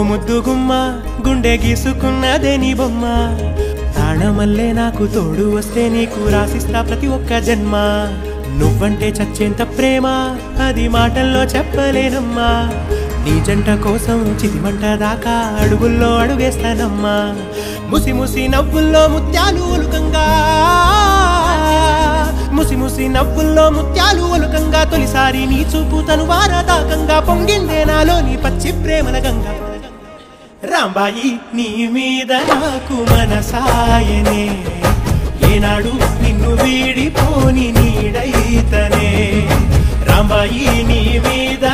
ముద్దుగుమ్మ గుండె గీసుకున్నదే నీ బొమ్మ ప్రాణమల్లే నాకు తోడు వస్తే నీకు రాసిస్తా ప్రతి ఒక్క జన్మ నువ్వంటే చచ్చేంత ప్రేమ అది మాటల్లో చెప్పలేనమ్మా నీ జంట కోసం చితిమంట దాకా అడుగుల్లో అడుగేస్తానమ్మా ముసి ముసి నవ్వుల్లో ముత్యాలు ఒలుకంగా ముసి ముసి నవ్వుల్లో ముత్యాలు ఒలుకంగా తొలిసారి నీ చూపు తను వారదాకంగా పొంగిందే నాలో నీ పచ్చి ప్రేమల గంగా రాంబాయి నీ మీద నాకు మనసాయనే ఏనాడు నిన్ను వీడిపోని నీడైతనే రాంబాయి నీ మీద